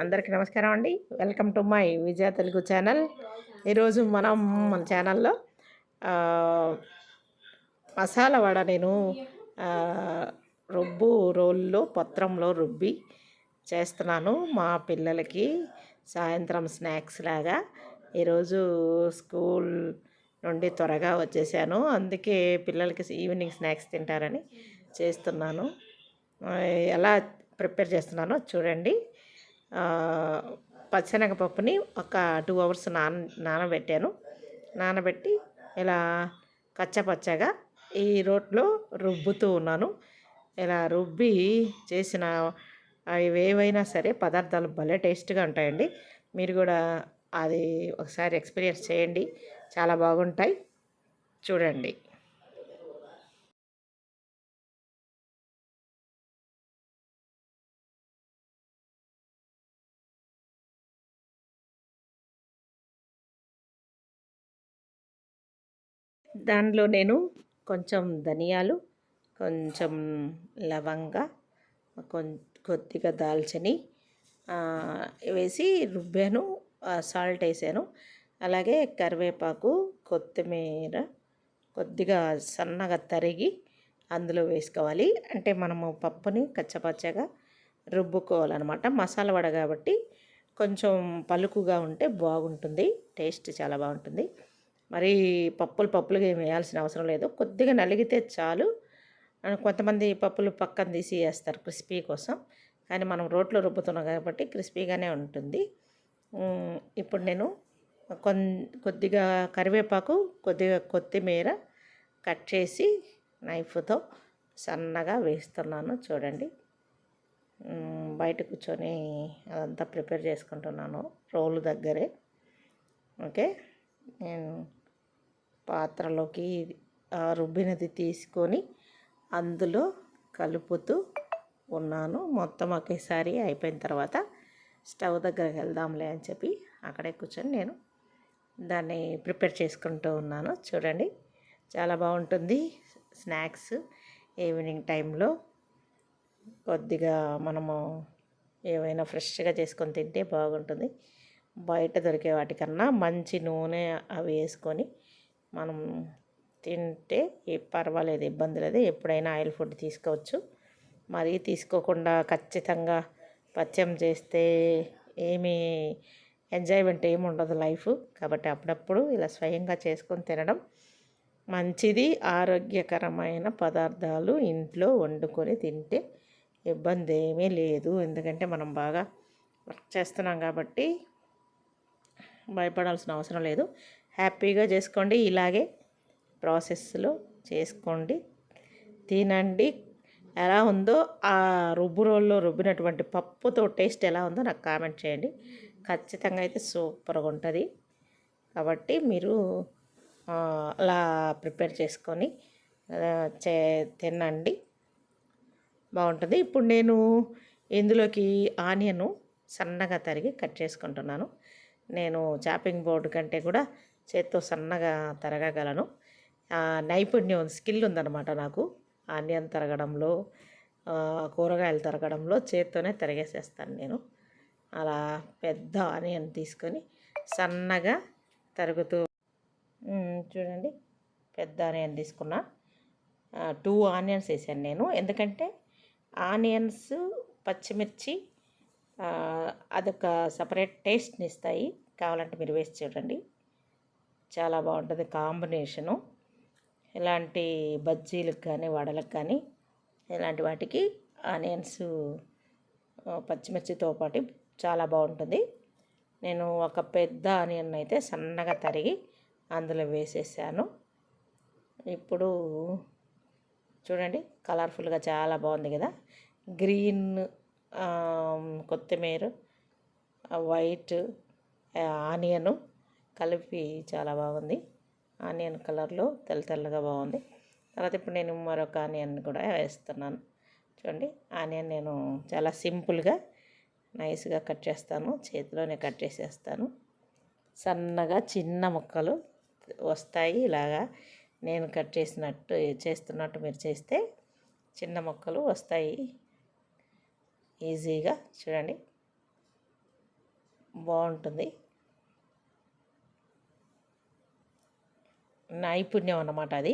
అందరికీ నమస్కారం అండి. Welcome to my Vijaya Telugu channel. ఈరోజు మనం మన ఛానల్లో మసాలా వడ నేను రుబ్బు రోల్లో పత్రంలో రుబ్బి చేస్తున్నాను మా పిల్లలకి సాయంత్రం స్నాక్స్ లాగా. ఈరోజు స్కూల్ నుండి త్వరగా వచ్చేసాను, అందుకే పిల్లలకి ఈవినింగ్ స్నాక్స్ తింటారని చేస్తున్నాను. ఎలా ప్రిపేర్ చేస్తున్నానో చూడండి. పచ్చెనగపప్పుని ఒక 2 అవర్స్ నానబెట్టాను. నానబెట్టి ఇలా కచ్చపచ్చగా ఈ రోట్లో రుబ్బుతూ ఉన్నాను. ఇలా రుబ్బి చేసిన అవి ఏవైనా సరే పదార్థాలు భలే టేస్ట్గా ఉంటాయండి. మీరు కూడా అది ఒకసారి ఎక్స్పీరియన్స్ చేయండి, చాలా బాగుంటాయి. చూడండి. దానిలో నేను కొంచెం ధనియాలు, కొంచెం లవంగ, కొద్దిగా దాల్చిని వేసి రుబ్బాను. సాల్ట్ వేసాను. అలాగే కరివేపాకు, కొత్తిమీర కొద్దిగా సన్నగా తరిగి అందులో వేసుకోవాలి. అంటే మనము పప్పుని కచ్చపచ్చగా రుబ్బుకోవాలన్నమాట. మసాలా వడ కాబట్టి కొంచెం పలుకుగా ఉంటే బాగుంటుంది, టేస్ట్ చాలా బాగుంటుంది. మరి పప్పులుగా ఏమి వేయాల్సిన అవసరం లేదు, కొద్దిగా నలిగితే చాలు. కొంతమంది పప్పులు పక్కన తీసి వేస్తారు క్రిస్పీ కోసం, కానీ మనం రోట్లో రుబ్బుతున్నాం కాబట్టి క్రిస్పీగానే ఉంటుంది. ఇప్పుడు నేను కొద్దిగా కరివేపాకు, కొద్దిగా కొత్తిమీర కట్ చేసి నైఫ్తో సన్నగా వేస్తున్నాను. చూడండి, బయట కూర్చొని అదంతా ప్రిపేర్ చేసుకుంటున్నాను రోలు దగ్గరే. ఓకే, నేను పాత్రలోకి రుబ్బినది తీసుకొని అందులో కలుపుతూ ఉన్నాను. మొత్తం ఒకేసారి అయిపోయిన తర్వాత స్టవ్ దగ్గరికి వెళ్దాంలే అని చెప్పి అక్కడే కూర్చొని నేను దాన్ని ప్రిపేర్ చేసుకుంటూ ఉన్నాను. చూడండి, చాలా బాగుంటుంది స్నాక్స్ ఈవినింగ్ టైంలో. కొద్దిగా మనము ఏమైనా ఫ్రెష్గా చేసుకొని తింటే బాగుంటుంది. బయట దొరికే వాటికన్నా మంచి నూనె అవి వేసుకొని మనం తింటే పర్వాలేదు, ఇబ్బంది లేదు. ఎప్పుడైనా ఆయిల్ ఫుడ్ తీసుకోవచ్చు. మరీ తీసుకోకుండా ఖచ్చితంగా పథ్యం చేస్తే ఏమీ ఎంజాయ్మెంట్ ఏమి ఉండదు లైఫ్. కాబట్టి అప్పుడప్పుడు ఇలా స్వయంగా చేసుకొని తినడం మంచిది. ఆరోగ్యకరమైన పదార్థాలు ఇంట్లో వండుకొని తింటే ఇబ్బంది ఏమీ లేదు. ఎందుకంటే మనం బాగా వర్క్ చేస్తున్నాం కాబట్టి భయపడాల్సిన అవసరం లేదు. హ్యాపీగా చేసుకోండి, ఇలాగే ప్రాసెస్లో చేసుకోండి, తినండి. ఎలా ఉందో ఆ రుబ్బు రోల్లో రుబ్బినటువంటి పప్పుతో టేస్ట్ ఎలా ఉందో నాకు కామెంట్ చేయండి. ఖచ్చితంగా అయితే సూపర్గా ఉంటుంది. కాబట్టి మీరు అలా ప్రిపేర్ చేసుకొని తినండి, బాగుంటుంది. ఇప్పుడు నేను ఇందులోకి ఆనియను సన్నగా తరిగి కట్ చేసుకుంటున్నాను. నేను చాపింగ్ బోర్డు కంటే కూడా చేత్తో సన్నగా తరగగలను. నైపుణ్యం, స్కిల్ ఉందన్నమాట నాకు ఆనియన్ తరగడంలో, కూరగాయలు తరగడంలో. చేత్తోనే తరిగేసేస్తాను నేను. అలా పెద్ద ఆనియన్ తీసుకొని సన్నగా తరుగుతూ చూడండి, పెద్ద ఆనియన్ తీసుకున్నా. 2 ఆనియన్స్ వేసాను నేను, ఎందుకంటే ఆనియన్స్, పచ్చిమిర్చి అదొక సపరేట్ టేస్ట్ని ఇస్తాయి. కావాలంటే మీరు వేసి చూడండి, చాలా బాగుంటుంది కాంబినేషను. ఇలాంటి బజ్జీలకు కానీ వడలకు కానీ ఇలాంటి వాటికి ఆనియన్స్, పచ్చిమిర్చితో పాటు చాలా బాగుంటుంది. నేను ఒక పెద్ద ఆనియన్ అయితే సన్నగా తరిగి అందులో వేసేసాను. ఇప్పుడు చూడండి, కలర్ఫుల్గా చాలా బాగుంది కదా. గ్రీన్ కొత్తిమీర, వైట్ ఆనియను కలిపి చాలా బాగుంది. ఆనియన్ కలర్లో తెల్లగా బాగుంది. తర్వాత ఇప్పుడు నేను మరొక ఆనియన్ కూడా వేస్తున్నాను. చూడండి, ఆనియన్ నేను చాలా సింపుల్గా నైస్గా కట్ చేస్తాను, చేతిలోనే కట్ చేసేస్తాను. సన్నగా చిన్న ముక్కలు వస్తాయి. ఇలాగా నేను కట్ చేస్తున్నట్టు మీరు చేస్తే చిన్న ముక్కలు వస్తాయి ఈజీగా. చూడండి, బాగుంటుంది. నైపుణ్యం అన్నమాట అది.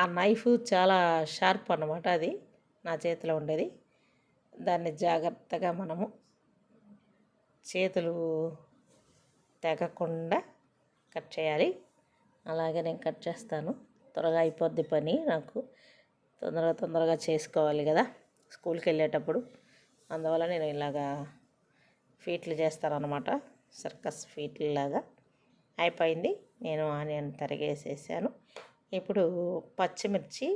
ఆ నైఫ్ చాలా షార్ప్ అన్నమాట అది నా చేతిలో ఉండేది. దాన్ని జాగ్రత్తగా మనము చేతులు తెగకుండా కట్ చేయాలి. అలాగే నేను కట్ చేస్తాను. త్వరగా అయిపోద్ది పని నాకు. తొందరగా చేసుకోవాలి కదా స్కూల్కి వెళ్ళేటప్పుడు. అందువల్ల నేను ఇలాగా ఫీట్లు చేస్తానన్నమాట. సర్కస్ ఫీట్లు లాగా అయిపోయింది. నేను ఆనియన్ తరిగేసేసాను. ఇప్పుడు పచ్చిమిర్చి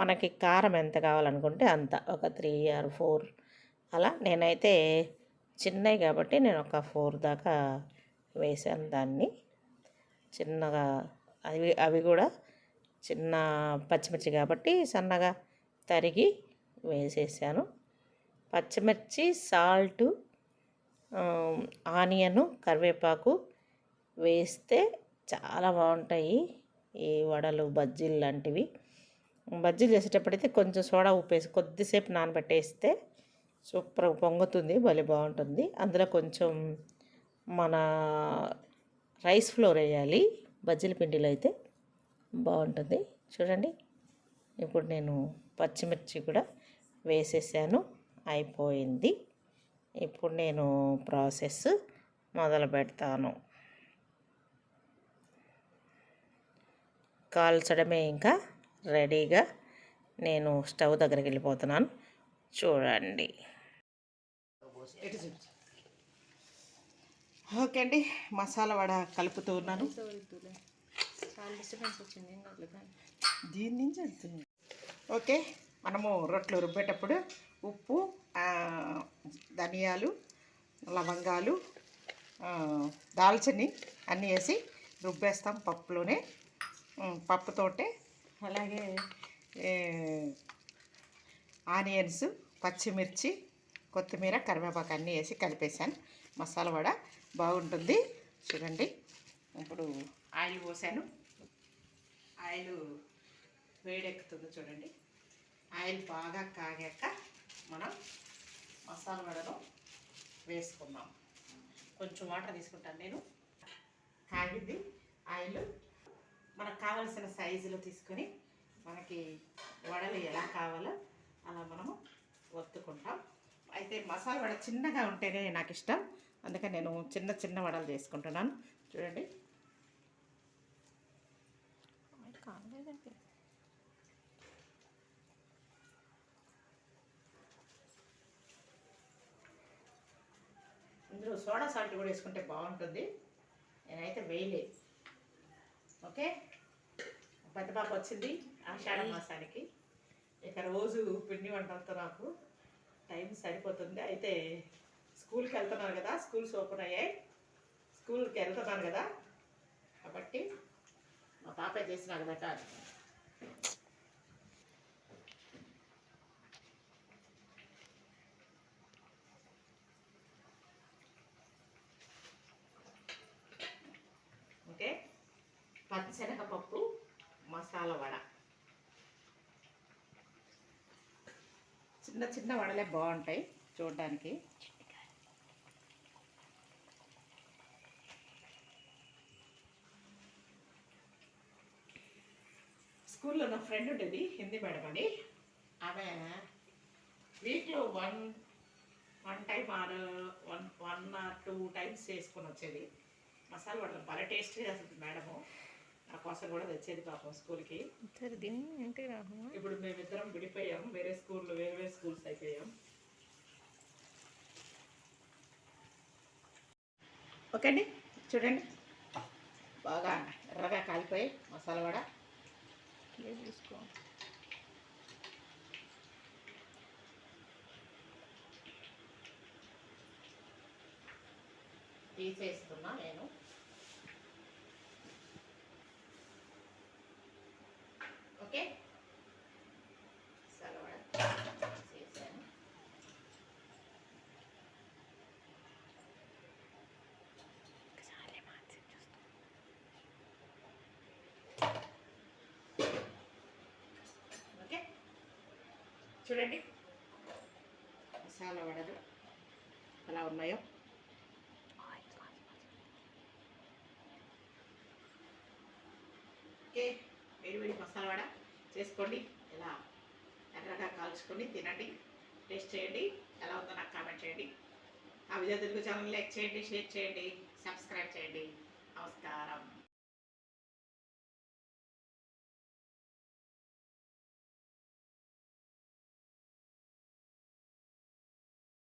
మనకి కారం ఎంత కావాలనుకుంటే అంత, ఒక 3 or 4 అలా. నేనైతే చిన్నవి కాబట్టి నేను ఒక 4 దాకా వేసాను దాన్ని చిన్నగా. అవి కూడా చిన్న పచ్చిమిర్చి కాబట్టి సన్నగా తరిగి వేసేసాను. పచ్చిమిర్చి, సాల్టు, ఆనియను, కరివేపాకు వేస్తే చాలా బాగుంటాయి ఈ వడలు, బజ్జీలు లాంటివి. బజ్జీలు చేసేటప్పుడైతే కొంచెం సోడా ఉప్పేసి కొద్దిసేపు నానబెట్టేస్తే సూపర్గా పొంగుతుంది, భలే బాగుంటుంది. అందులో కొంచెం మన రైస్ ఫ్లోర్ వేయాలి బజ్జీల పిండిలో అయితే బాగుంటుంది. చూడండి, ఇప్పుడు నేను పచ్చిమిర్చి కూడా వేసేసాను, అయిపోయింది. ఇప్పుడు నేను ప్రాసెస్ మొదలు పెడతాను. కాల్చడమే ఇంకా రెడీగా. నేను స్టవ్ దగ్గరికి వెళ్ళిపోతున్నాను, చూడండి. ఓకే అండి, మసాలా వడ కలుపుతూ ఉన్నాను. దీని నుంచి వెళ్తుంది. ఓకే, మనము రొట్టెలు రుబ్బేటప్పుడు ఉప్పు, ధనియాలు, లవంగాలు, దాల్చిని అన్నీ వేసి రుబ్బేస్తాం పప్పులోనే, పప్పుతోటే. అలాగే ఆనియన్స్, పచ్చిమిర్చి, కొత్తిమీర, కరివేపాకు అన్నీ వేసి కలిపేసాను. మసాలా వడ బాగుంటుంది. చూడండి, ఇప్పుడు ఆయిల్ పోసాను. ఆయిల్ వేడెక్కుతుంది చూడండి. ఆయిల్ బాగా కాగాక మనం మసాలా వడను వేసుకున్నాం. కొంచెం వాటర్ తీసుకుంటాను నేను. కాగింది ఆయిల్. మనకు కావలసిన సైజులో తీసుకొని మనకి వడలు ఎలా కావాలో అలా మనము ఒత్తుకుంటాం. అయితే మసాలా వడ చిన్నగా ఉంటేనే నాకు ఇష్టం, అందుకని నేను చిన్న వడలు చేసుకుంటున్నాను. చూడండి, ఇందులో సోడా సాల్ట్ కూడా వేసుకుంటే బాగుంటుంది. నేనైతే వేయలేదు. ఓకే, పెద్ద పాప వచ్చింది ఆషాఢ మాసానికి. ఇక రోజు పిండి వంటలతో నాకు టైం సరిపోతుంది. అయితే స్కూల్కి వెళ్తున్నాను కదా, స్కూల్స్ ఓపెన్ అయ్యాయి, స్కూల్కి వెళ్తున్నాను కదా కాబట్టి మా పాపే చేసి నాకు పెట్టాలి. ఓకే, పచ్చిశనగపప్పు మసాలా వడ. చిన్న వడలే బాగుంటాయి చూడడానికి. స్కూల్లో నా ఫ్రెండ్ ఉండేది, హిందీ మేడం అని. ఆమె వీక్లో one time are 1 or 2 times చేసుకొని వచ్చేది మసాలా వడలు. భలే టేస్ట్గా చేస్తుంది మేడము. నా కోసం కూడా తెచ్చేది పాపం స్కూల్కి. ఇప్పుడు మేమిద్దరం విడిపోయాం, వేరే స్కూల్స్ అయిపోయాం. ఓకే అండి, చూడండి బాగా ఎర్రగా కాలిపోయి మసాలా వడ. తీసుకో, తీసేస్తున్నా నేను. ఓకే, సలవడ చేశాను. ఓకే, చూడండి మసాలా వడలు ఎలా ఉన్నాయో. ఓకే, వేడి మసాలా వడ చేసుకోండి. ఎలా ఎర్రగా కాల్చుకొని తినండి, టేస్ట్ చేయండి. ఎలా ఉందో నాకు కామెంట్ చేయండి. ఆ విజయ తెలుగు ఛానల్ లైక్ చేయండి, షేర్ చేయండి, సబ్స్క్రైబ్ చేయండి. నమస్కారం.